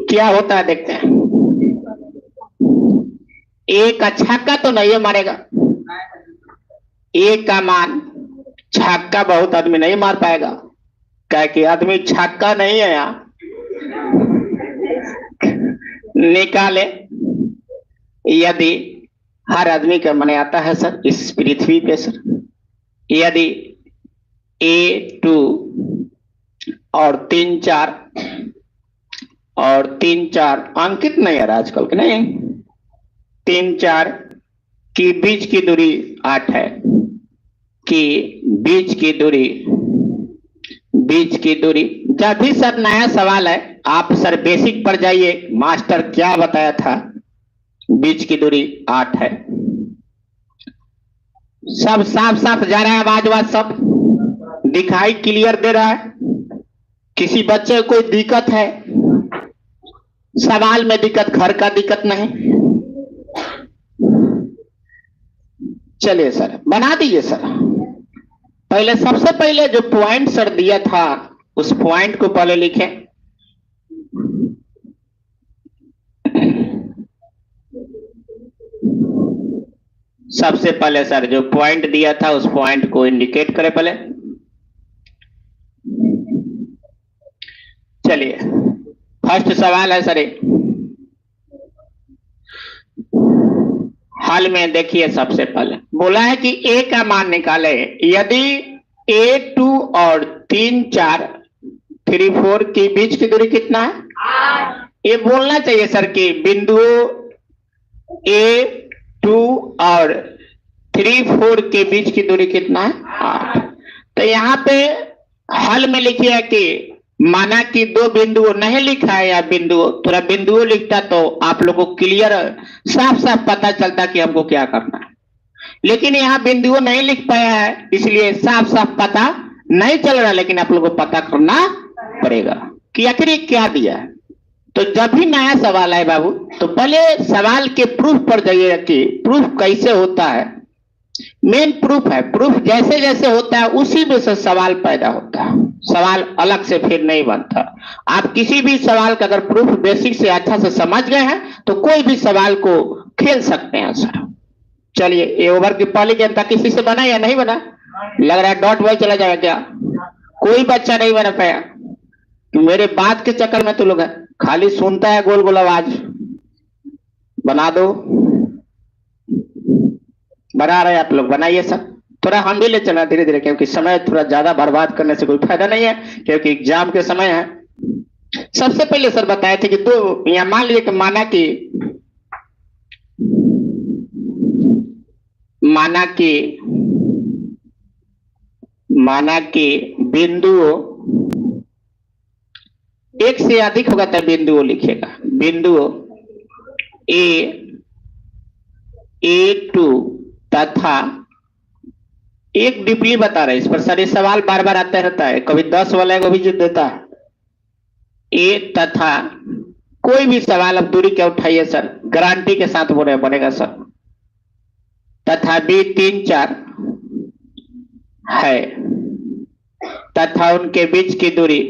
क्या होता है देखते हैं। एक का छक्का तो नहीं मारेगा, एक का मान छक्का बहुत आदमी नहीं मार पाएगा, क्या कि आदमी छक्का नहीं है यहाँ। निकाले यदि हर आदमी का मन आता है सर इस पृथ्वी पे सर, यदि A2 और 3 4 अंकित नहीं है आजकल के, नहीं 3 4 की बीच की दूरी 8 है, कि बीच की दूरी जब भी सर नया सवाल है आप सर बेसिक पर जाइए, मास्टर क्या बताया था, बीच की दूरी 8 है। सब साफ साफ जा रहा है, आवाज सब दिखाई क्लियर दे रहा है। किसी बच्चे को कोई दिक्कत है, सवाल में दिक्कत, घर का दिक्कत नहीं। चलिए सर बना दीजिए सर। पहले सबसे पहले जो पॉइंट सर दिया था उस पॉइंट को पहले लिखें। सबसे पहले सर जो पॉइंट दिया था उस पॉइंट को इंडिकेट करें पहले। चलिए फर्स्ट सवाल है सर, हल में देखिए सबसे पहले बोला है कि A का मान निकाले यदि A2 और 3 4 3 4 के बीच की दूरी कितना है, ये बोलना चाहिए सर कि बिंदु A2 और 3 4 के बीच की दूरी कितना है 8। तो यहाँ पे हल में लिखिए कि माना कि 2 बिंदु नहीं लिखा है, या बिंदु थोड़ा बिंदु लिखता तो आप लोगों को क्लियर साफ साफ पता चलता कि हमको क्या करना है, लेकिन यहाँ बिंदु नहीं लिख पाया है इसलिए साफ साफ पता नहीं चल रहा, लेकिन आप लोगों को पता करना पड़ेगा कि आखिर क्या दिया है। तो जब भी नया सवाल आए बाबू तो पहले सवाल के प्रूफ पर जाइएगा कि प्रूफ कैसे होता है। मेन प्रूफ है, प्रूफ जैसे जैसे होता है उसी में से सवाल पैदा होता है, सवाल अलग से फिर नहीं बनता। आप किसी भी सवाल का अगर प्रूफ बेसिक से अच्छा से समझ गए हैं तो कोई भी सवाल को खेल सकते हैं सर। चलिए ये ओवर की पहली गेंद था, किसी से बना या नहीं बना, लग रहा है डॉट बॉल चला जाएगा क्या, कोई बच्चा नहीं बना पाया। मेरे बात के चक्कर में तो लोग खाली सुनता है गोल गोल आवाज। बना दो, बना रहे आप लोग, बनाइए सर। थोड़ा हम भी ले चलना धीरे धीरे, क्योंकि समय थोड़ा ज्यादा बर्बाद करने से कोई फायदा नहीं है, क्योंकि एग्जाम के समय है। सबसे पहले सर बताए थे कि दो, यहाँ मान लीजिए कि माना कि बिंदु एक से अधिक होगा तब बिंदु लिखेगा। बिंदु A2 तथा एक डिपली बता रहे, इस पर सारे सवाल बार बार आता रहता है, कभी 10 वाला को भी जीत देता है। A तथा कोई भी सवाल अब दूरी क्या उठाइए सर, गारंटी के साथ बोले बनेगा सर। तथा B 3 4 है तथा उनके बीच की दूरी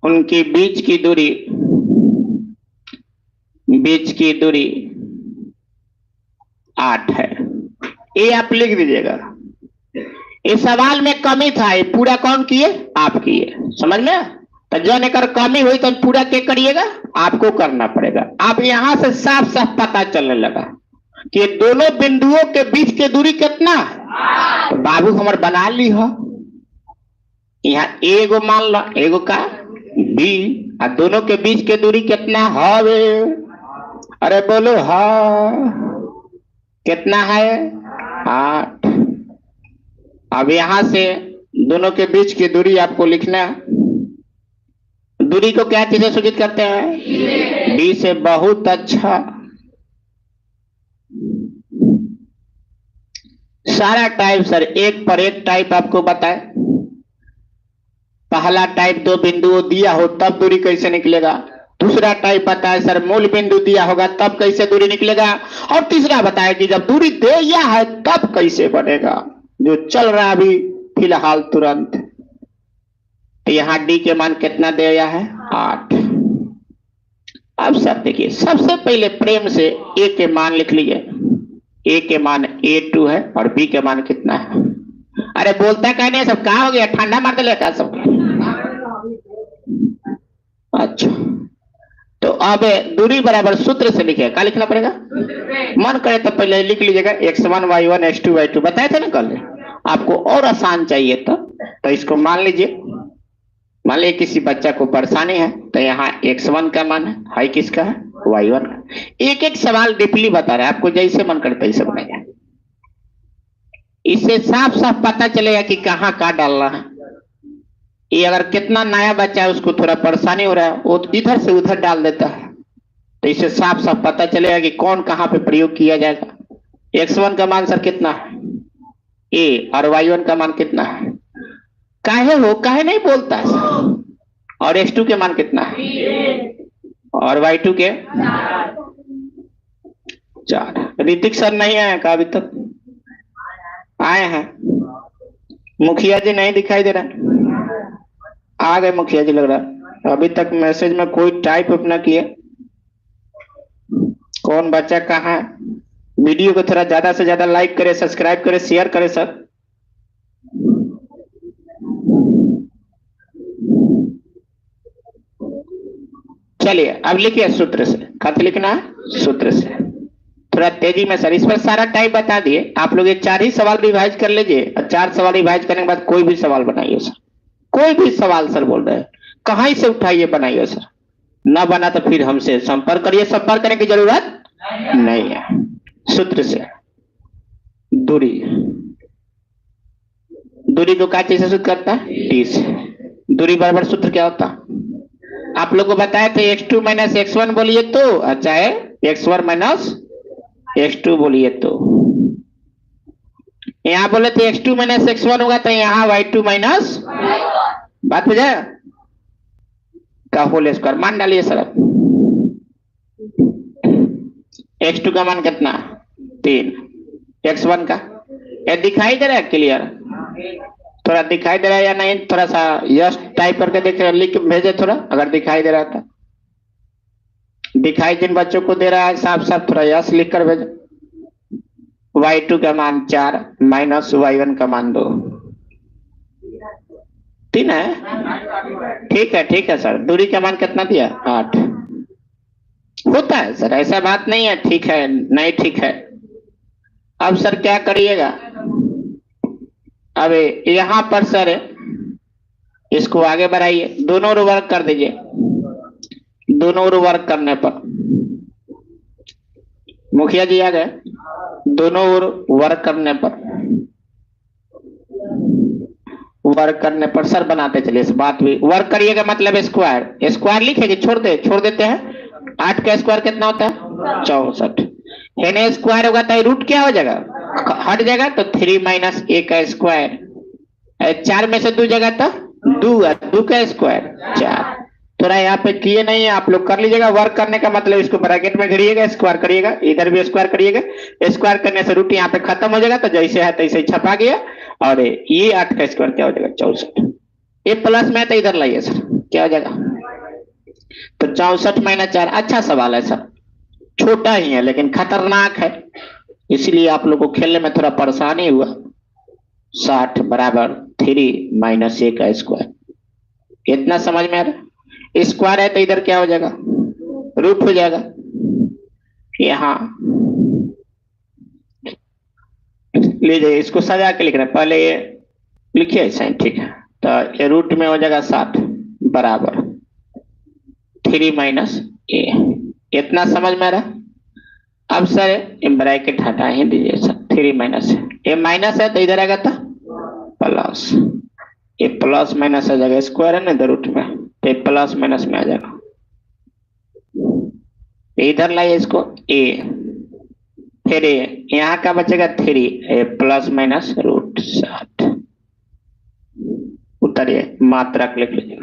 उनकी बीच की दूरी 8 है। ये आप लिख दीजिएगा। इस सवाल में कमी था, ये पूरा कौन किए, आप किए, समझ में। तो जन एक कमी हुई तो पूरा क्या करिएगा, आपको करना पड़ेगा। आप यहां से साफ साफ पता चलने लगा कि दोनों बिंदुओं के बीच की दूरी कितना है। तो बाबू हमारे बना ली हो, यहाँ एगो मान लो, एगो का B, और दोनों के बीच की दूरी कितना है, अरे बोलो हाँ, कितना है 8। अब यहां से दोनों के बीच की दूरी आपको लिखना है। दूरी को क्या चीजें सूचित करते हैं, D से। बहुत अच्छा, सारा टाइप सर एक पर एक टाइप आपको बताए। पहला टाइप 2 बिंदु दिया हो तब दूरी कैसे निकलेगा, दूसरा टाइप बताए सर मूल बिंदु दिया होगा तब कैसे दूरी निकलेगा, और तीसरा बताया कि जब दूरी दिया है तब कैसे बनेगा, जो चल रहा है अभी फिलहाल तुरंत। तो यहाँ डी के मान कितना दिया है 8। अब सर देखिए सबसे पहले प्रेम से ए के मान लिख लीजिए। ए के मान A2 है और बी के मान कितना है। अरे बोलता क्या नहीं सब, कहा हो गया ठंडा मार लेता सब। अच्छा तो अब दूरी बराबर सूत्र से लिखे, क्या लिखना पड़ेगा, मन करे तो पहले लिख लीजिएगा x1 y1 x2 y2, बताए थे ना कल। आपको और आसान चाहिए तो इसको मान लीजिए। मान लीजिए किसी बच्चा को परेशानी है तो यहाँ x1 का मान है किसका है y1 का। एक एक सवाल डीपली बता रहे हैं आपको, जैसे मन करता है सब बनाइए। इससे साफ साफ पता चलेगा कि कहाँ का डालना है। ये अगर कितना नया बच्चा है उसको थोड़ा परेशानी हो रहा है वो इधर से उधर डाल देता है, तो इससे साफ साफ पता चलेगा कि कौन कहाँ पे प्रयोग किया जाएगा। x1 का मान सर कितना है a और y1 का मान कितना है, काहे हो काहे नहीं बोलता है सर। और x2 के मान कितना है और y2 के 4। ऋतिक सर नहीं आए का अभी तक, आए हैं। मुखिया जी नहीं दिखाई दे रहा, आ गए मुखिया जी लग रहा है। अभी तक मैसेज में कोई टाइप अपना किए, कौन बच्चा कहाँ है। वीडियो को थोड़ा ज्यादा से ज्यादा लाइक करे, सब्सक्राइब करे, शेयर करे सर। चलिए अब लिखिए सूत्र से, खत लिखना है सूत्र से थोड़ा तेजी में सर। इस पर सारा टाइप बता दिए आप लोग। ये 4 ही सवाल रिवाइज कर लीजिए और 4 सवाल रिवाइज करने के बाद कोई भी सवाल बनाइए सर, कोई भी सवाल सर बोल रहे हैं कहां से उठाइए बनाइए सर। ना बना तो फिर हमसे संपर्क करिए, संपर्क करने की जरूरत नहीं है। सूत्र से दूरी, दूरी को क्या चीज से सूत्र करता है टी से। दूरी बराबर सूत्र क्या होता है आप लोग को बताए थे, x2 माइनस x1 बोलिए तो, चाहे x1 माइनस x2 बोलिए तो। यहाँ बोले थे x2 माइनस x1 होगा तो यहाँ y2 माइनस, बात हो जाए का होल स्क्वायर मान डालिए सर। x2 का मान कितना 3, x1 का ये दिखाई दे रहा है क्लियर, थोड़ा दिखाई दे रहा है या नहीं, थोड़ा सा यस टाइप करके देखे, लिख भेजे थोड़ा अगर दिखाई दे रहा था। दिखाई जिन बच्चों को दे रहा है साफ साफ थोड़ा यस लिख कर भेजो। y2 का मान 4 माइनस y1 का मान 2, 3 है। ठीक है सर। दूरी का मान कितना दिया 8 होता है सर, ऐसा बात नहीं है ठीक है नहीं ठीक है। अब सर क्या करिएगा, अब यहां पर सर इसको आगे बढ़ाइए, दोनों ओर वर्क कर दीजिए। दोनों ओर वर्क करने पर मुखिया जी आ गए, दोनों ओर वर्क करने पर सर बनाते चलिए इस बात भी वर्क करिएगा। मतलब स्क्वायर, स्क्वायर लिखेंगे छोड़ देते हैं। 8 का स्क्वायर कितना होता है 64, यानी स्क्वायर होगा तो रूट क्या हो जाएगा हट जाएगा, तो 3 माइनस a का स्क्वायर। 4 में से 2 जगह तो 2 का स्क्वायर 4। थोड़ा यहाँ पे किए नहीं है आप लोग, कर लीजिएगा। वर्क करने का मतलब इसको ब्रैकेट में घिरिएगा, स्क्वायर करिएगा, इधर भी स्क्वायर करिएगा। स्क्वायर करने से रूट यहाँ पे खत्म हो जाएगा, तो जैसे है तैसे छपा गया। और ये 8 का स्क्वायर क्या हो जाएगा 64। ये प्लस में तो इधर लाइए सर, क्या हो जाएगा तो 64 माइनस 4। अच्छा सवाल है सर, छोटा ही है लेकिन खतरनाक है, इसलिए आप लोग को खेलने में थोड़ा परेशानी हुआ। 60 बराबर 3 माइनस a का स्क्वायर। इतना समझ में आ रहा, स्क्वायर है तो इधर क्या हो जाएगा रूट हो जाएगा। यहाँ लीजिए इसको सजा के लिख रहे हैं, पहले ये लिखिए ऐसा, ठीक है। तो ये रूट में हो जाएगा 60 बराबर 3 माइनस a। इतना समझ में आ रहा। अब सर ब्रैकेट हटा ही दीजिए सर, 3 माइनस ए माइनस है तो इधर आएगा था प्लस, ये प्लस माइनस आ जाएगा, स्क्वायर है ना इधर रूट में, तो प्लस माइनस में आ जाएगा। इधर लाइए इसको a, फिर यहाँ का बचेगा 3 प्लस माइनस रूट 60। उतरिए मात्रक लिख लीजिए,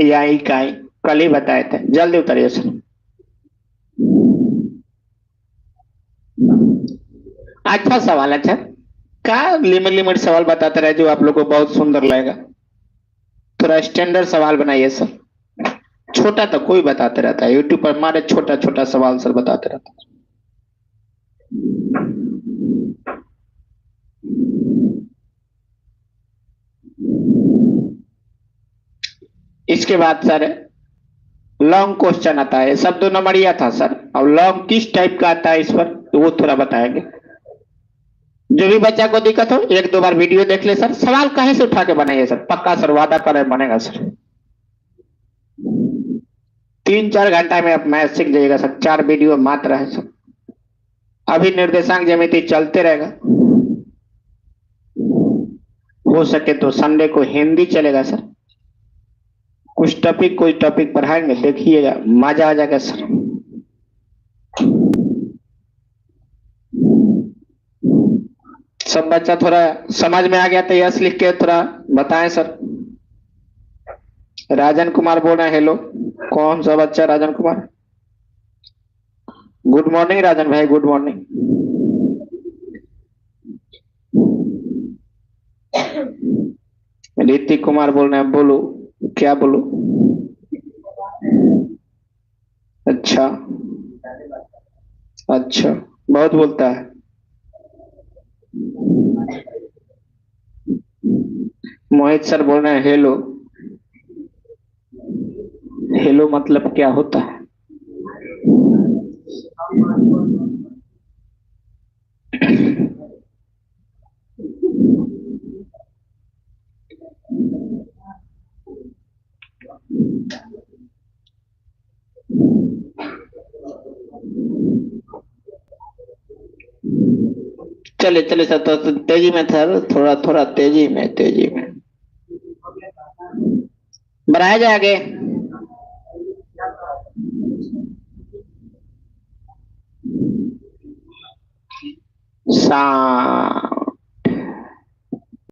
या इकाई कल ही बताए थे, जल्दी उतरिए सर। अच्छा सवाल, अच्छा का लिमिट सवाल बताते रहे जो आप लोग को बहुत सुंदर लगेगा। थोड़ा स्टैंडर्ड सवाल बनाइए सर। छोटा तो कोई बताते रहता है यूट्यूब पर, हमारे छोटा छोटा सवाल सर बताते रहता है। इसके बाद सर लॉन्ग क्वेश्चन आता है, सब 2 नंबरिया था सर। और लॉन्ग किस टाइप का आता है इस पर तो वो थोड़ा बताएंगे। जो भी बच्चा को दिक्कत हो 1-2 बार वीडियो देख ले सर। सवाल कहीं से उठा के बनाइए सर, पक्का सर, वादा कर बनेगा सर। 3-4 घंटा में आप मैथ सीख जाइएगा सर। 4 वीडियो मात्र है सर। अभी निर्देशांक ज्यामिति चलते रहेगा। हो सके तो संडे को हिंदी चलेगा सर। कुछ टॉपिक कोई टॉपिक पढ़ाएंगे, देखिएगा मजा आ जाएगा सर। सब बच्चा थोड़ा समझ में आ गया तो यस लिख के थोड़ा बताएं सर। राजन कुमार बोल रहे हैं हेलो। कौन सा बच्चा राजन कुमार? गुड मॉर्निंग राजन भाई, गुड मॉर्निंग। ऋतिक कुमार बोल रहे हैं, बोलो क्या बोलो? अच्छा अच्छा, बहुत बोलता है। मोहित सर बोल रहे हैं हेलो। हेलो मतलब क्या होता है? चले चले सर, तो तेजी में सर, थोड़ा थोड़ा तेजी में बढ़ाया जाए आगे। सा